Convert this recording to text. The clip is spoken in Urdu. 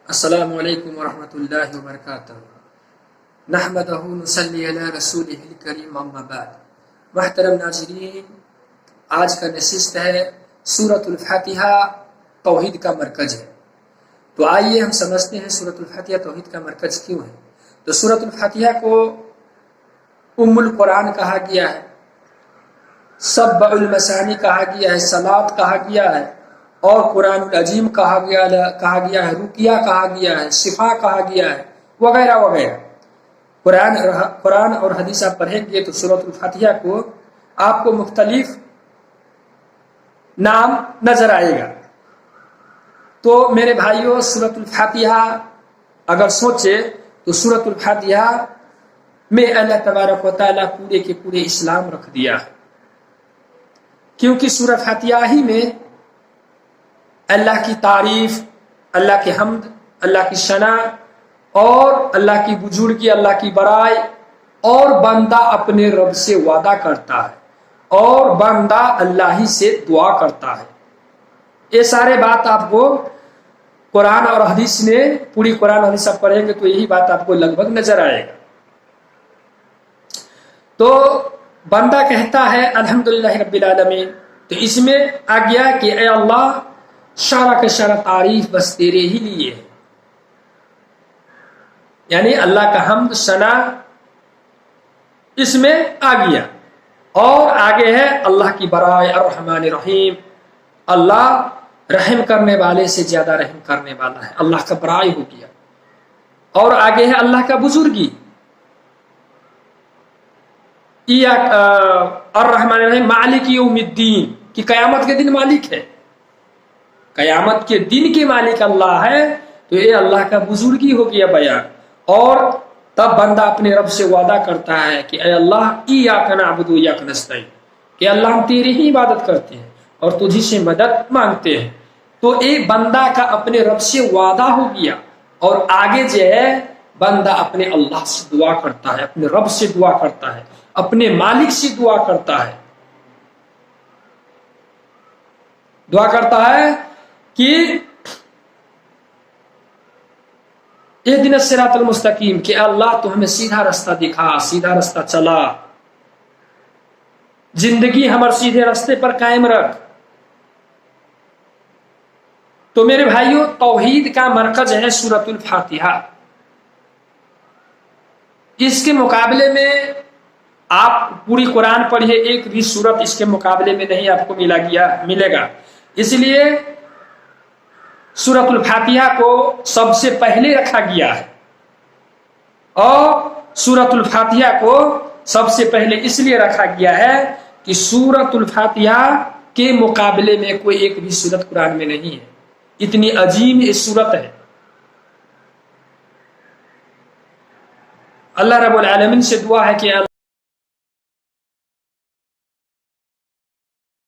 السلام علیکم ورحمۃ اللہ وبرکاتہ۔ نحمدہ نصلی علی رسولہ الکریم اما بعد۔ محترم ناظرین، آج کا نشست ہے سورۃ الفاتحہ توحید کا مرکز ہے۔ تو آئیے ہم سمجھتے ہیں سورۃ الفاتحہ توحید کا مرکز کیوں ہے۔ تو سورۃ الفاتحہ کو ام القرآن کہا گیا ہے، سبع المثانی کہا گیا ہے، صلات کہا گیا ہے، اور قرآن العظیم کہا گیا ہے، رقیہ کہا گیا ہے، شفا کہا گیا ہے، وغیرہ وغیرہ۔ قرآن اور حدیث آپ پڑھیں گے تو سورۃ الفاتحہ کو آپ کو مختلف نام نظر آئے گا۔ تو میرے بھائیوں، سورۃ الفاتحہ اگر سوچے تو سورۃ الفاتحہ میں اللہ تبارک و تعالیٰ پورے کے پورے اسلام رکھ دیا ہے، کیونکہ سورۃ فاتحہ ہی میں اللہ کی تعریف، اللہ کی حمد، اللہ کی ثنا اور اللہ کی بزرگی، اللہ کی بڑائی، اور بندہ اپنے رب سے وعدہ کرتا ہے اور بندہ اللہ ہی سے دعا کرتا ہے۔ یہ سارے بات آپ کو قرآن اور حدیث میں، پوری قرآن حدیث آپ پڑھیں گے تو یہی بات آپ کو لگ بھگ نظر آئے گا۔ تو بندہ کہتا ہے الحمدللہ رب العالمین، تو اس میں آ گیا کہ اے اللہ، شرع کے شرع تعریف بس تیرے ہی لیے ہے، یعنی اللہ کا حمد ثنا اس میں آ گیا۔ اور آگے ہے اللہ کی بڑائی، الرحمن الرحیم، اللہ رحم کرنے والے سے زیادہ رحم کرنے والا ہے، اللہ کا بڑائی ہو گیا۔ اور آگے ہے اللہ کا بزرگی، الرحمن الرحیم، مالک یوم الدین، کہ قیامت کے دن مالک ہے، قیامت کے دن کے مالک اللہ ہے۔ تو یہ اللہ کا بزرگی ہو گیا بیان۔ اور تب بندہ اپنے رب سے وعدہ کرتا ہے کہ اے اللہ، ایاک نعبد و ایاک نستعین، کہ اللہ ہم تیری ہی عبادت کرتے ہیں اور تجھی سے مدد مانگتے ہیں۔ تو ایک بندہ کا اپنے رب سے وعدہ ہو گیا، اور آگے جو ہے بندہ اپنے اللہ سے دعا کرتا ہے، اپنے رب سے دعا کرتا ہے، اپنے مالک سے دعا کرتا ہے، دعا کرتا ہے کہ اہدنا الصراط المستقیم، کہ اللہ تو ہمیں سیدھا رستہ دکھا، سیدھا رستہ چلا، زندگی ہمارے سیدھے راستے پر قائم رکھ۔ تو میرے بھائیوں، توحید کا مرکز ہے سورۃ الفاتحہ۔ اس کے مقابلے میں آپ پوری قرآن پڑھیے، ایک بھی سورت اس کے مقابلے میں نہیں آپ کو ملے گا۔ اس لیے سورۃ الفاتحہ کو سب سے پہلے رکھا گیا ہے، اور سورۃ الفاتحہ کو سب سے پہلے اس لیے رکھا گیا ہے کہ سورۃ الفاتحہ کے مقابلے میں کوئی ایک بھی سورت قرآن میں نہیں ہے، اتنی عظیم یہ سورت ہے۔ اللہ رب العالمین سے دعا ہے کہ